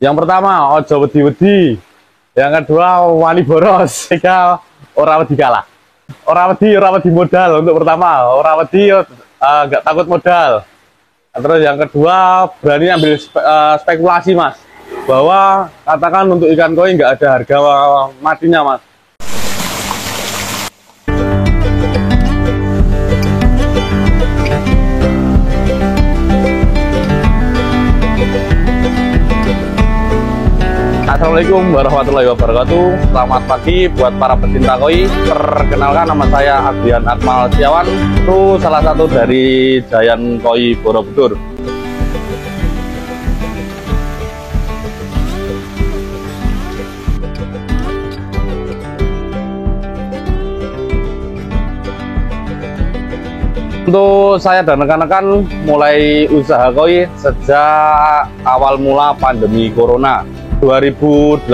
Yang pertama, ojo wedi-wedi. Yang kedua, wani boros. Tiga, ora wedi kalah. Ora wedi modal untuk pertama. Ora wedi nggak takut modal. Terus yang kedua, berani ambil spekulasi, Mas. Bahwa katakan untuk ikan koi nggak ada harga matinya, Mas. Assalamualaikum warahmatullahi wabarakatuh. Selamat pagi buat para pecinta koi. Perkenalkan, nama saya Adrian Akmal Setiawan, kru salah satu dari Giant Koi Borobudur. Untuk saya dan rekan-rekan mulai usaha koi sejak awal mula pandemi Corona 2018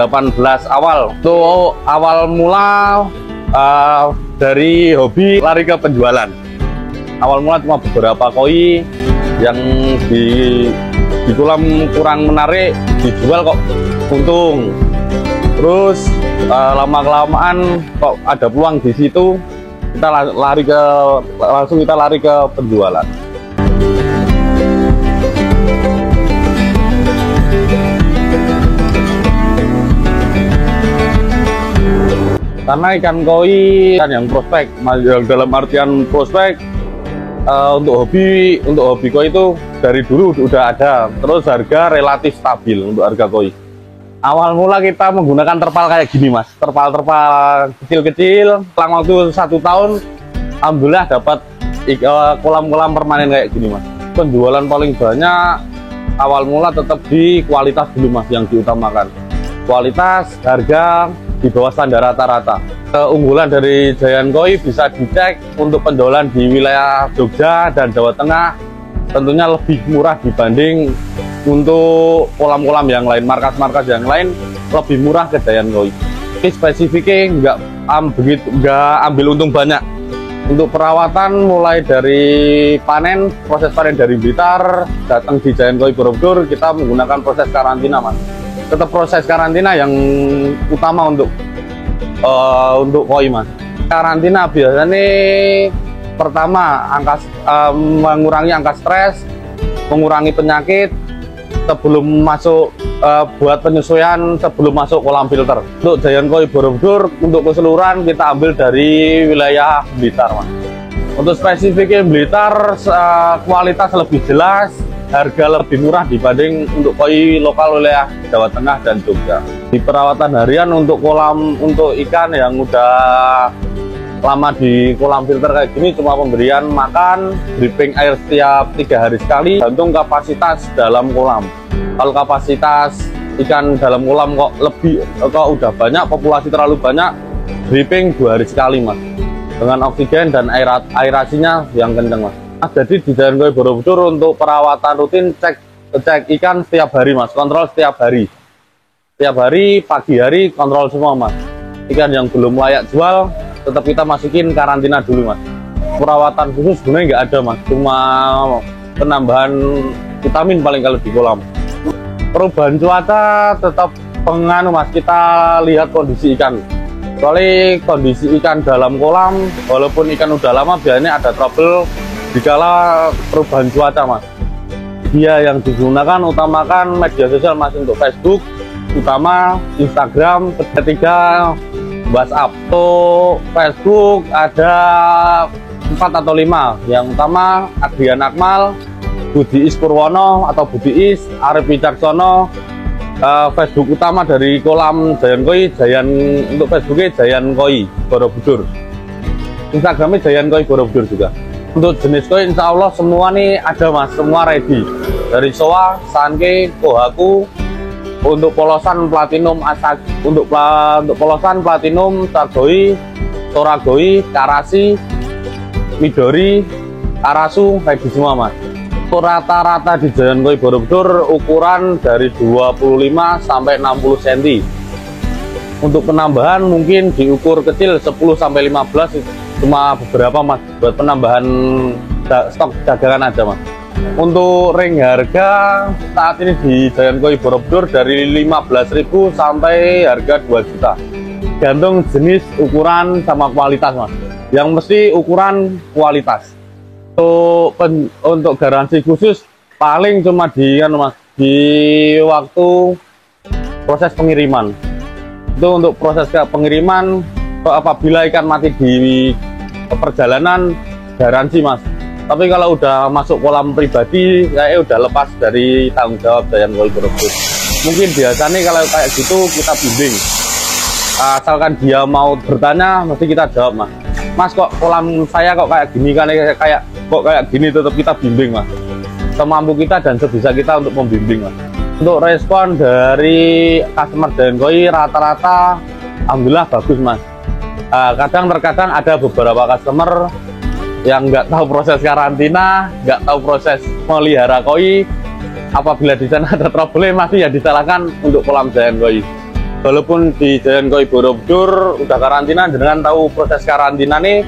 awal. Untuk awal mula dari hobi lari ke penjualan. Awal mula cuma beberapa koi yang di kolam kurang menarik, dijual kok untung. Terus lama-kelamaan kok ada peluang di situ, kita langsung lari ke penjualan. Karena ikan koi kan yang prospek, dalam artian prospek untuk hobi koi itu dari dulu udah ada. Terus harga relatif stabil untuk harga koi. Awal mula kita menggunakan terpal kayak gini, Mas. Terpal kecil-kecil. Selang waktu 1 tahun, alhamdulillah dapat kolam-kolam permanen kayak gini, Mas. Penjualan paling banyak awal mula tetap di kualitas dulu, Mas, yang diutamakan. Kualitas, harga di bawah standar rata-rata. Keunggulan dari Giant Koi bisa dicek untuk penjualan di wilayah Jogja dan Jawa Tengah tentunya lebih murah dibanding untuk kolam-kolam yang lain, markas-markas yang lain lebih murah ke Giant Koi. Ini spesifiknya nggak ambil untung banyak. Untuk perawatan mulai dari panen, proses panen dari Blitar datang di Giant Koi Borobudur, kita menggunakan proses karantina, Mas. Tetap proses karantina yang utama untuk koi, Mas. Karantina biasanya pertama mengurangi angka stres, mengurangi penyakit sebelum masuk, buat penyesuaian sebelum masuk kolam filter. Untuk Giant Koi Borobudur untuk keseluruhan kita ambil dari wilayah Blitar, Mas. Untuk spesifiknya Blitar kualitas lebih jelas, harga lebih murah dibanding untuk koi lokal wilayah Jawa Tengah dan Jogja. Di perawatan harian untuk ikan yang udah lama di kolam filter kayak gini, cuma pemberian makan, dripping air setiap 3 hari sekali, gantung kapasitas dalam kolam. Kalau kapasitas ikan dalam kolam kok udah banyak, populasi terlalu banyak, dripping 2 hari sekali, Mas, dengan oksigen dan aerasinya yang kenceng, Mas. Jadi di Giant Koi Borobudur untuk perawatan rutin cek ikan setiap hari, Mas, kontrol setiap hari. Setiap hari, pagi hari kontrol semua, Mas. Ikan yang belum layak jual tetap kita masukin karantina dulu, Mas. Perawatan khusus sebenarnya nggak ada, Mas, cuma penambahan vitamin paling kalau di kolam. Perubahan cuaca tetap pengaruh, Mas, kita lihat kondisi ikan. Soalnya kondisi ikan dalam kolam, walaupun ikan udah lama biasanya ada trouble dikala perubahan cuaca, Mas. Dia yang digunakan utamakan media sosial, Mas, untuk Facebook utama, Instagram, ketiga WhatsApp. Untuk Facebook ada 4 atau 5. Yang utama Adrian Akmal, Budi Is Purwono atau Budi Is, Arif Wicaksono. Facebook utama dari kolam Giant Koi, untuk Facebooknya Giant Koi Borobudur. Instagramnya Giant Koi Borobudur juga. Untuk jenis koi insya Allah semua nih ada, Mas, semua ready. Dari Showa, Sanke, Kohaku. Untuk polosan platinum untuk polosan platinum, Targoi, Toragoi, Karasi, Midori, Arasu, ready semua, Mas. Rata-rata di Giant Koi Borobudur ukuran dari 25 sampai 60 cm. Untuk penambahan mungkin diukur kecil 10 sampai 15, cuma beberapa, Mas, buat penambahan stok dagangan aja, Mas. Untuk ring harga saat ini di Giant Koi Borobudur dari 15.000 sampai harga 2 juta. Gantung jenis, ukuran, sama kualitas mas. Yang mesti ukuran kualitas. Untuk garansi khusus paling cuma di mas, di waktu proses pengiriman. Itu untuk proses pengiriman, apabila ikan mati di perjalanan garansi mas. Tapi kalau udah masuk kolam pribadi, kayaknya udah lepas dari tanggung jawab Giant Koi Borobudur. Mungkin biasanya kalau kayak gitu kita bimbing. Asalkan dia mau bertanya, mesti kita jawab mas. Mas kok kolam saya kok kayak gini kan, kok kayak gini, tetap kita bimbing mas. Semampu kita dan sebisa kita untuk membimbing mas. Untuk respon dari customer Giant Koi rata-rata, alhamdulillah bagus mas. Kadang-terkadang ada beberapa customer yang nggak tahu proses karantina, nggak tahu proses melihara koi. Apabila di sana ada trouble, masih ya disalahkan untuk kolam Giant Koi. Walaupun di Giant Koi Borobudur udah karantina, dengan tahu proses karantina nih,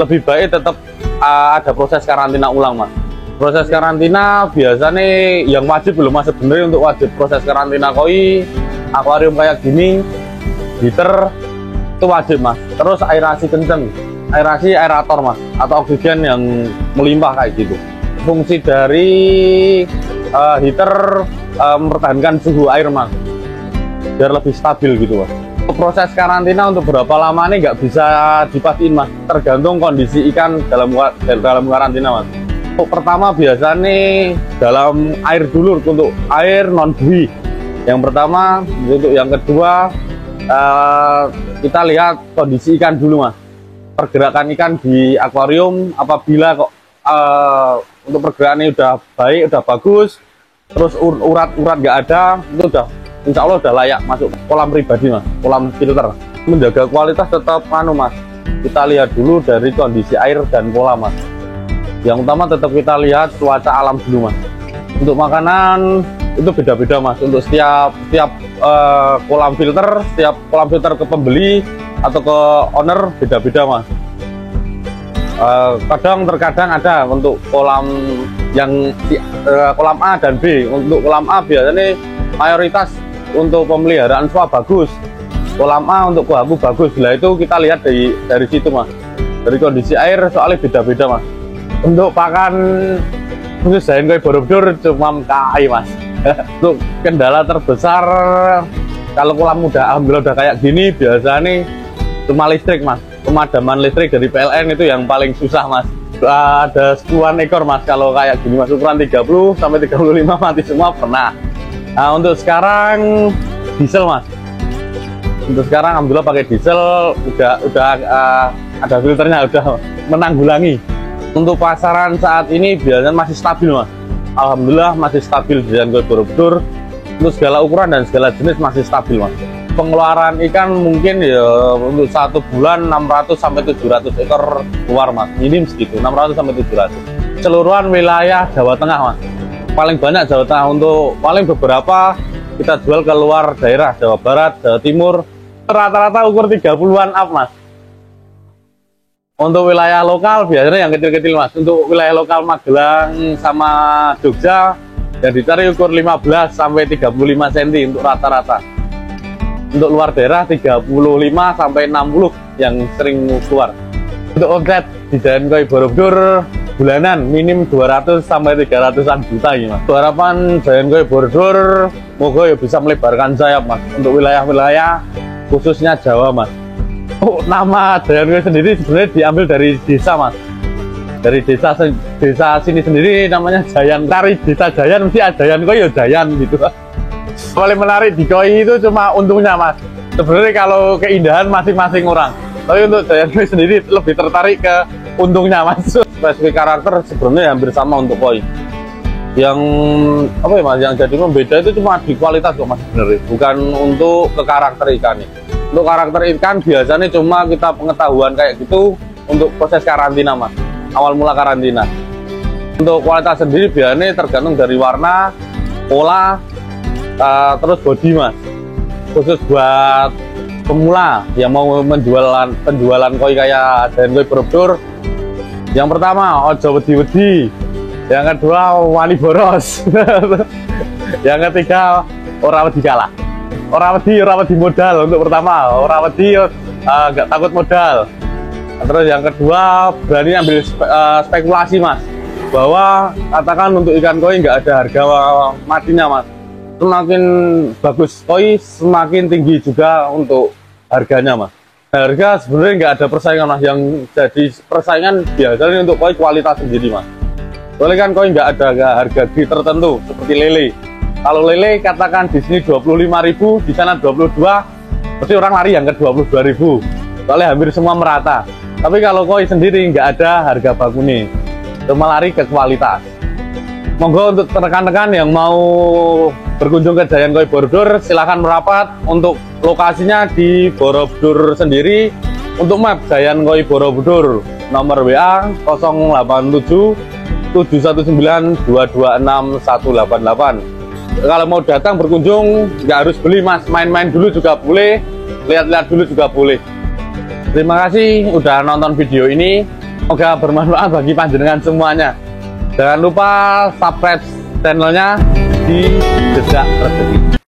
lebih baik tetap ada proses karantina ulang mas. Proses karantina biasanya yang wajib belum mas, sebenarnya untuk wajib proses karantina koi, akuarium kayak gini, heater itu wajib mas. Terus aerasi kenceng, aerasi aerator mas, atau oksigen yang melimpah kayak gitu. Fungsi dari heater mempertahankan suhu air mas, biar lebih stabil gitu mas. Proses karantina untuk berapa lama ini nggak bisa dipastiin mas, tergantung kondisi ikan dalam karantina mas. Untuk pertama biasanya dalam air dulu, untuk air non buih yang pertama. Untuk yang kedua kita lihat kondisi ikan dulu mas, pergerakan ikan di akuarium. Apabila kok untuk pergerakannya udah baik, udah bagus, terus urat-urat nggak ada, itu udah insya Allah udah layak masuk kolam pribadi mas, kolam filter. Menjaga kualitas tetap mas, kita lihat dulu dari kondisi air dan kolam mas. Yang utama tetap kita lihat cuaca alam dulu mas. Untuk makanan itu beda-beda mas, untuk setiap kolam filter, setiap kolam filter ke pembeli atau ke owner beda-beda mas. Terkadang ada untuk kolam yang kolam A dan B. Untuk kolam A biasanya mayoritas untuk pemeliharaan SWA bagus, kolam A untuk kuaku bagus. Bila itu kita lihat dari situ mas, dari kondisi air, soalnya beda-beda mas. Untuk pakan khusus Giant Koi Borobudur cuma KAI mas. Untuk kendala terbesar kalau kolam alhamdulillah udah kayak gini, biasanya cuma listrik mas. Pemadaman listrik dari PLN itu yang paling susah mas. Ada 10-an ekor mas kalau kayak gini mas, ukuran 30 sampai 35 mati semua pernah. Nah untuk sekarang diesel mas, untuk sekarang alhamdulillah pakai diesel, udah ada filternya, udah menanggulangi. Untuk pasaran saat ini biasanya masih stabil mas, alhamdulillah masih stabil di Giant Koi Borobudur. Untuk segala ukuran dan segala jenis masih stabil mas. Pengeluaran ikan mungkin ya untuk 1 bulan 600 sampai 700 ekor keluar mas, minim segitu, 600 sampai 700. Keseluruhan wilayah Jawa Tengah mas, paling banyak Jawa Tengah. Untuk paling beberapa kita jual ke luar daerah, Jawa Barat, Jawa Timur, rata-rata ukur 30-an up mas. Untuk wilayah lokal biasanya yang kecil-kecil mas. Untuk wilayah lokal Magelang sama Jogja yang dicari ukur 15 sampai 35 cm untuk rata-rata. Untuk luar daerah 35 sampai 60 yang sering keluar. Untuk omset di Giant Koi Borobudur bulanan minim 200 sampai 300-an juta ini mas. Harapan Giant Koi Borobudur moga ya bisa melebarkan sayap mas untuk wilayah-wilayah khususnya Jawa mas. Nama Giant Koi sendiri sebenarnya diambil dari desa mas, dari desa sini sendiri namanya Giant. Cari desa Giant mesti ada Giant Koi ya Giant gitu. Paling menarik di koi itu cuma untungnya mas. Sebenarnya kalau keindahan masing-masing orang, tapi untuk Giant Koi sendiri lebih tertarik ke untungnya mas. Spesifik karakter sebenarnya hampir sama untuk koi. Yang apa ya mas, yang jadi membeda itu cuma di kualitas kok mas sebenarnya, bukan untuk ke karakter ikannya. Untuk karakter ikan biasanya cuma kita pengetahuan kayak gitu untuk proses karantina mas, awal mula karantina. Untuk kualitas sendiri biasanya tergantung dari warna, pola, terus body mas. Khusus buat pemula yang mau penjualan koi kayak Giant Koi Borobudur, yang pertama ojo wedi-wedi, Yang kedua wani boros. Yang ketiga ora wedi kalah. Ora wedi modal untuk pertama. Ora wedi nggak takut modal. Terus yang kedua berani ambil spekulasi mas, bahwa katakan untuk ikan koi nggak ada harga matinya mas. Semakin bagus koi semakin tinggi juga untuk harganya mas. Harga sebenarnya nggak ada persaingan mas, yang jadi persaingan biasanya untuk koi kualitas sendiri mas. Soalnya kan koi nggak ada harga di tertentu seperti lele. Kalau lele katakan di sini 25.000, di sana 22, pasti orang lari yang ke 22.000. Soalnya hampir semua merata. Tapi kalau koi sendiri nggak ada harga baku nih, cuma lari ke kualitas. Monggo untuk rekan-rekan yang mau berkunjung ke Giant Koi Borobudur, silahkan merapat. Untuk lokasinya di Borobudur sendiri. Untuk map Giant Koi Borobudur, nomor WA 087 719 226 188. Kalau mau datang berkunjung nggak harus beli mas, main-main dulu juga boleh, lihat-lihat dulu juga boleh. Terima kasih udah nonton video ini, semoga bermanfaat bagi panjenengan semuanya. Jangan lupa subscribe channelnya di Jejak Rezeki.